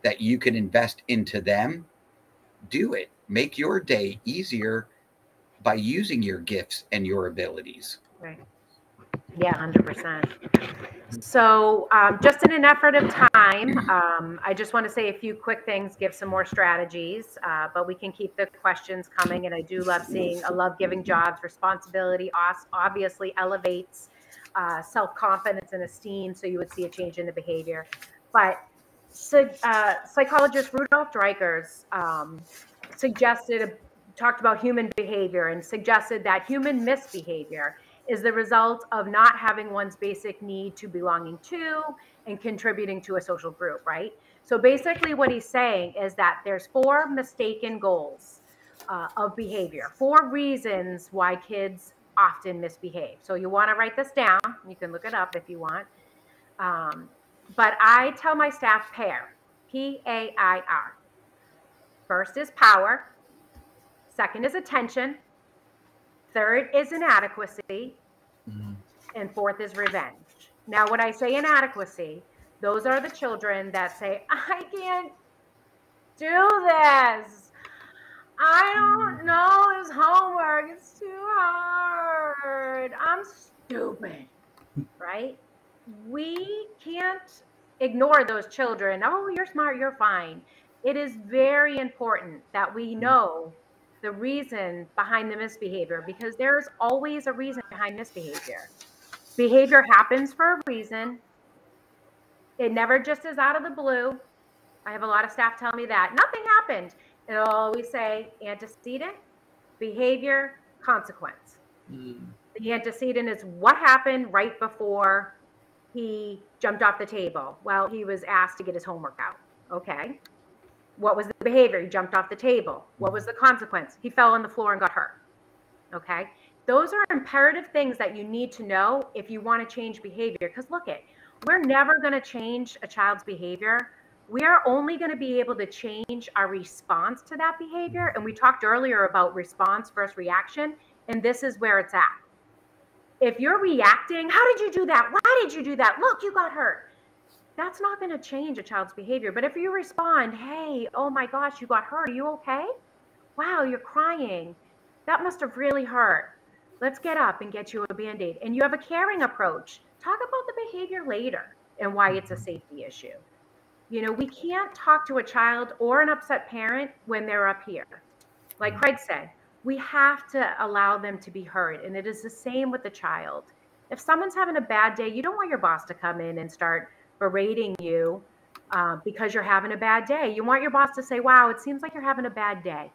that you can invest into them, do it. Make your day easier by using your gifts and your abilities. Right. Yeah, 100%. So just in an effort of time, I just want to say a few quick things, give some more strategies, but we can keep the questions coming. And I do love seeing, I love giving jobs. Responsibility obviously elevates self-confidence and esteem, so you would see a change in the behavior. But psychologist Rudolf Dreikers talked about human behavior and suggested that human misbehavior is the result of not having one's basic need to belonging to and contributing to a social group, right? So basically what he's saying is that there's 4 mistaken goals of behavior, 4 reasons why kids often misbehave. So you want to write this down. You can look it up if you want. But I tell my staff PAIR, P-A-I-R. First is power. Second is attention. Third is inadequacy. And fourth is revenge. Now, when I say inadequacy, those are the children that say, I can't do this. I don't know his homework. It's too hard. I'm stupid, right? We can't ignore those children. Oh, you're smart. You're fine. It is very important that we know the reason behind the misbehavior, because there's always a reason behind misbehavior. Behavior happens for a reason. It never just is out of the blue. I have a lot of staff tell me that. Nothing happened. It'll always say antecedent, behavior, consequence. The antecedent is what happened right before he jumped off the table. Well, he was asked to get his homework out. Okay. What was the behavior? He jumped off the table. What was the consequence? He fell on the floor and got hurt. Okay. Those are imperative things that you need to know if you want to change behavior. Because look we're never going to change a child's behavior. We are only going to be able to change our response to that behavior. And we talked earlier about response versus reaction. And this is where it's at. If you're reacting, how did you do that? Why did you do that? Look, you got hurt. That's not going to change a child's behavior. But if you respond, hey, oh my gosh, you got hurt. Are you okay? Wow, you're crying. That must have really hurt. Let's get up and get you a Band-Aid. And you have a caring approach. Talk about the behavior later and why it's a safety issue. You know, we can't talk to a child or an upset parent when they're up here. Like Craig said, we have to allow them to be heard. And it is the same with the child. If someone's having a bad day, you don't want your boss to come in and start berating you because you're having a bad day. You want your boss to say, wow, it seems like you're having a bad day.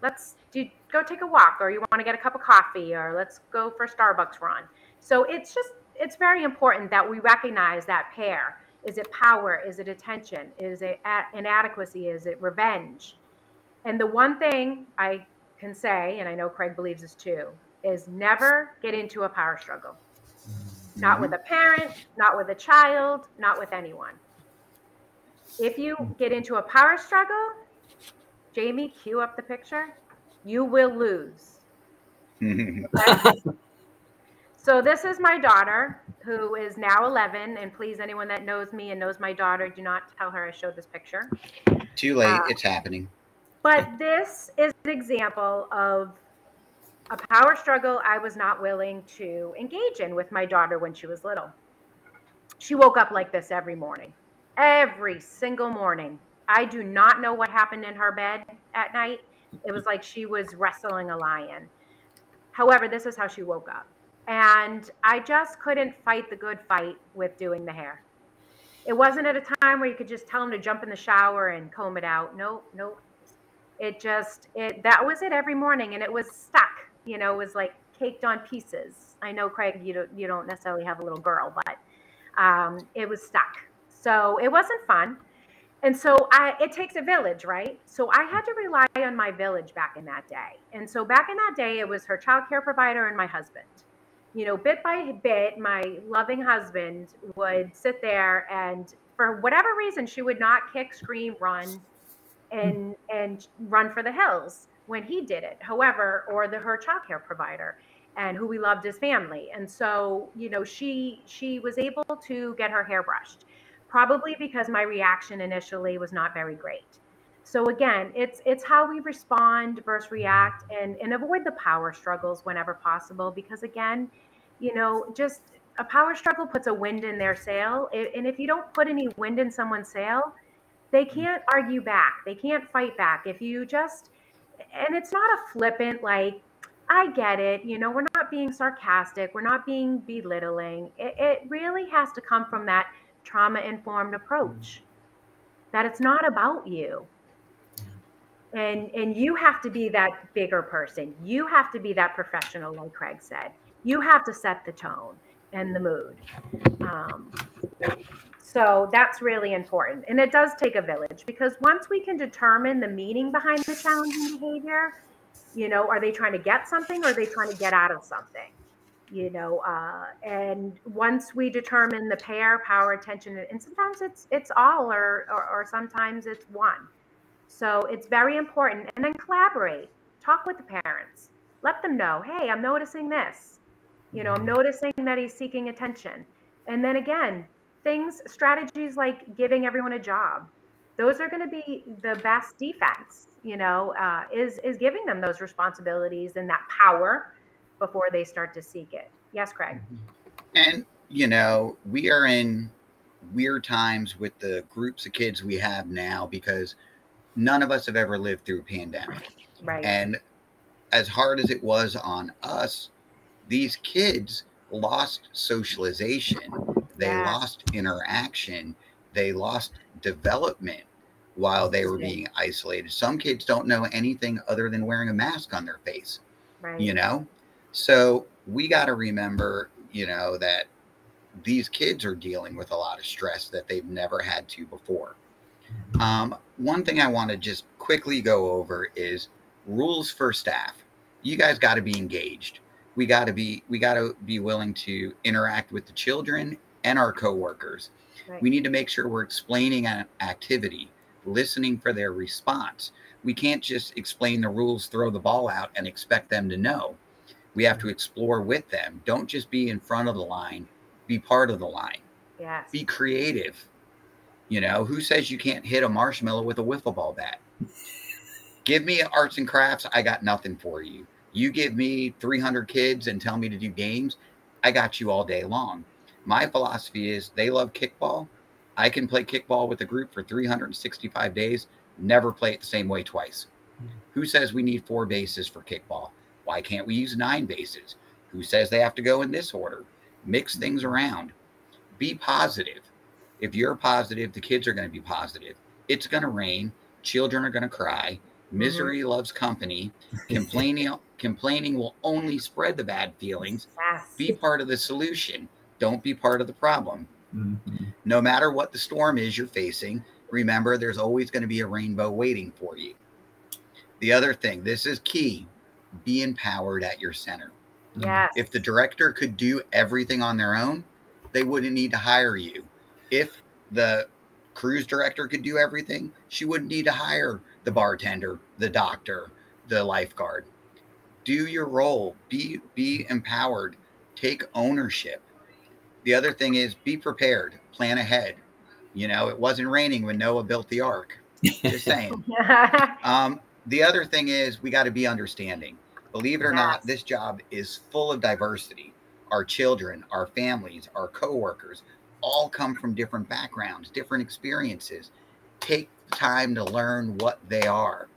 Go take a walk, or you want to get a cup of coffee, or let's go for a Starbucks run. So it's very important that we recognize that pair. Is it power? Is it attention? Is it inadequacy? Is it revenge? And the one thing I can say, and I know Craig believes this too, is never get into a power struggle. Not with a parent, not with a child, not with anyone. If you get into a power struggle, Jamie, cue up the picture, you will lose. Okay? So this is my daughter, who is now 11. And please, anyone that knows me and knows my daughter, do not tell her I showed this picture. Too late. It's happening. But this is an example of a power struggle I was not willing to engage in with my daughter when she was little. She woke up like this every morning, every single morning. I do not know what happened in her bed at night. It was like she was wrestling a lion. However, this is how she woke up. And I just couldn't fight the good fight with doing the hair. It wasn't at a time where you could just tell them to jump in the shower and comb it out. Nope. That was it every morning. And it was stuck, it was like caked on pieces. I know, Craig, you don't necessarily have a little girl, but it was stuck. So it wasn't fun. And so it takes a village, right? So I had to rely on my village back in that day. And so back in that day, it was her child care provider and my husband. Bit by bit, my loving husband would sit there, and for whatever reason, she would not kick, scream, run, and run for the hills when he did it. However, or her child care provider, and who we loved as family. And so, she was able to get her hair brushed, probably because my reaction initially was not very great. So again, it's how we respond versus react, and avoid the power struggles whenever possible, because again, just a power struggle puts a wind in their sail. And if you don't put any wind in someone's sail, they can't argue back. They can't fight back. If you just, and it's not a flippant, like, I get it. We're not being sarcastic. We're not being belittling. It really has to come from that trauma-informed approach, that it's not about you. And you have to be that bigger person. You have to be that professional, like Craig said. You have to set the tone and the mood. So that's really important. And it does take a village, because once we can determine the meaning behind the challenging behavior, are they trying to get something, or are they trying to get out of something? And once we determine the pair, power, attention, and sometimes it's all, or sometimes it's one. So it's very important. And then collaborate, talk with the parents, let them know, hey, I'm noticing this. I'm noticing that he's seeking attention. And then again, strategies like giving everyone a job, those are going to be the best defense, is giving them those responsibilities and that power before they start to seek it. Yes, Craig. And, we are in weird times with the groups of kids we have now, because none of us have ever lived through a pandemic. Right. And as hard as it was on us, these kids lost socialization. They lost interaction. They lost development while they were being isolated. Some kids don't know anything other than wearing a mask on their face, right. So we got to remember, that these kids are dealing with a lot of stress that they've never had to before. One thing I want to just quickly go over is rules for staff. You guys got to be engaged. We got to be willing to interact with the children and our coworkers. Right. We need to make sure we're explaining an activity, listening for their response. We can't just explain the rules, throw the ball out, and expect them to know. We have to explore with them. Don't just be in front of the line. Be part of the line. Yes. Be creative. Who says you can't hit a marshmallow with a wiffle ball bat? Give me arts and crafts. I got nothing for you. You give me 300 kids and tell me to do games, I got you all day long. My philosophy is they love kickball. I can play kickball with a group for 365 days, never play it the same way twice. Who says we need 4 bases for kickball? Why can't we use 9 bases? Who says they have to go in this order? Mix things around. Be positive. If you're positive, the kids are going to be positive. It's going to rain. Children are going to cry. Misery loves company. Complaining will only spread the bad feelings. Yes. Be part of the solution. Don't be part of the problem. No matter what the storm is you're facing, remember there's always going to be a rainbow waiting for you. The other thing, this is key, be empowered at your center. Yes. If the director could do everything on their own, they wouldn't need to hire you. If the cruise director could do everything, she wouldn't need to hire the bartender, the doctor, the lifeguard. Do your role. Be empowered. Take ownership. The other thing is be prepared. Plan ahead. It wasn't raining when Noah built the ark. Just saying. The other thing is we got to be understanding. Believe it or not, this job is full of diversity. Our children, our families, our coworkers all come from different backgrounds, different experiences. Take time to learn what they are,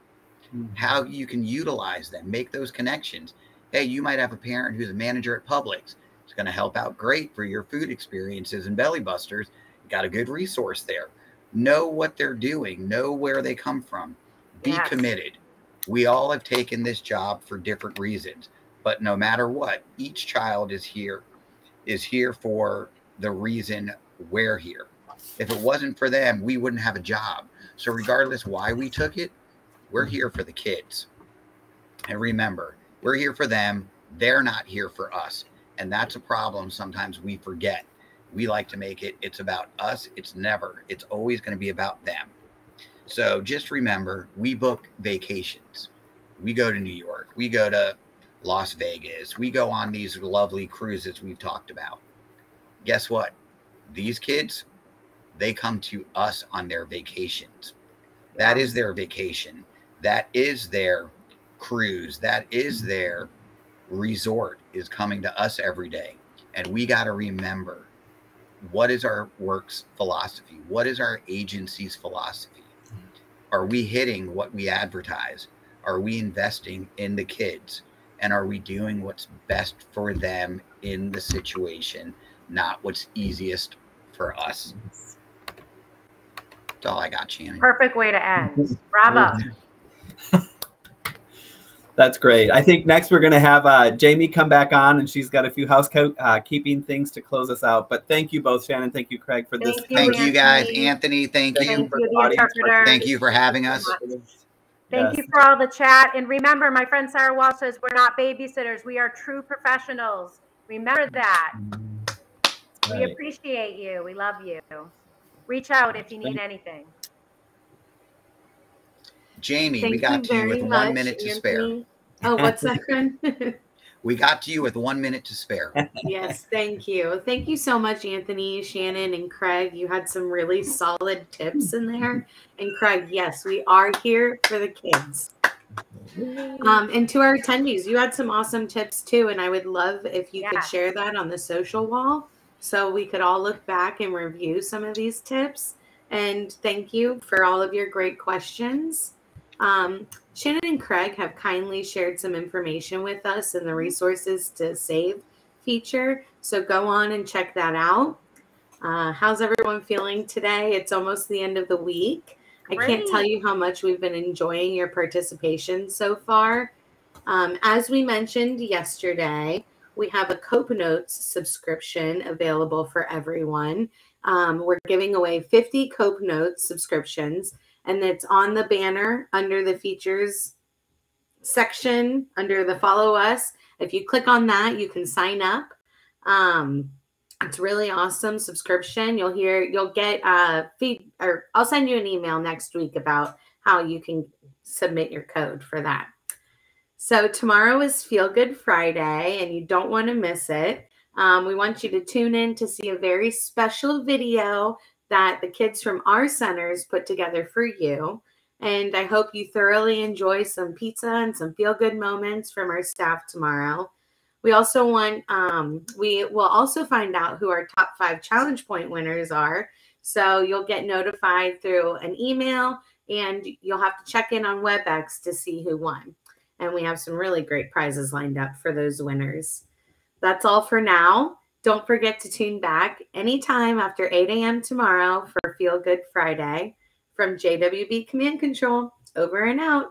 how you can utilize them, make those connections. Hey, you might have a parent who's a manager at Publix. It's going to help out great for your food experiences and Belly Busters. Got a good resource there. Know what they're doing. Know where they come from. Be committed. We all have taken this job for different reasons, but no matter what, each child is here for the reason we're here. If it wasn't for them, we wouldn't have a job. So regardless why we took it, we're here for the kids. And remember, we're here for them. They're not here for us. And that's a problem sometimes we forget. We like to make it's about us. It's always going to be about them. So just remember, we book vacations. We go to New York. We go to Las Vegas. We go on these lovely cruises we've talked about. Guess what? These kids, they come to us on their vacations. That is their vacation. That is their cruise. That is their resort, is coming to us every day. And we got to remember, what is our work's philosophy? What is our agency's philosophy? Are we hitting what we advertise? Are we investing in the kids? And are we doing what's best for them in the situation, not what's easiest for us? That's all I got, Shannon. Perfect way to end. Bravo. That's great. I think next we're going to have Jamie come back on, and she's got a few housekeeping things to close us out. But thank you both, Shannon. Thank you, Craig, for this. Thank you, guys. Anthony, thank you. Thank you, the interpreter. Thank you for having us. Thank you for all the chat. And remember, my friend Sarah Walsh says, we're not babysitters. We are true professionals. Remember that. We appreciate you. We love you. Reach out if you need anything. Jamie, we got to you with 1 minute to spare. Oh, what's that, friend? We got to you with 1 minute to spare. Yes, thank you. Thank you so much, Anthony, Shannon, and Craig. You had some really solid tips in there. And Craig, yes, we are here for the kids. And to our attendees, you had some awesome tips too. And I would love if you could share that on the social wall so we could all look back and review some of these tips. And thank you for all of your great questions. Shannon and Craig have kindly shared some information with us in the resources to save feature. So go on and check that out. How's everyone feeling today? It's almost the end of the week. I can't tell you how much we've been enjoying your participation so far. As we mentioned yesterday, we have a Cope Notes subscription available for everyone. We're giving away 50 Cope Notes subscriptions. And it's on the banner under the features section, under the follow us. If you click on that, you can sign up. It's really awesome subscription. You'll get I'll send you an email next week about how you can submit your code for that. So tomorrow is Feel Good Friday, and you don't want to miss it. We want you to tune in to see a very special video that the kids from our centers put together for you. And I hope you thoroughly enjoy some pizza and some feel-good moments from our staff tomorrow. We also we will also find out who our top 5 challenge point winners are. So you'll get notified through an email, and you'll have to check in on WebEx to see who won. And we have some really great prizes lined up for those winners. That's all for now. Don't forget to tune back anytime after 8 a.m. tomorrow for Feel Good Friday. From JWB Command Control, over and out.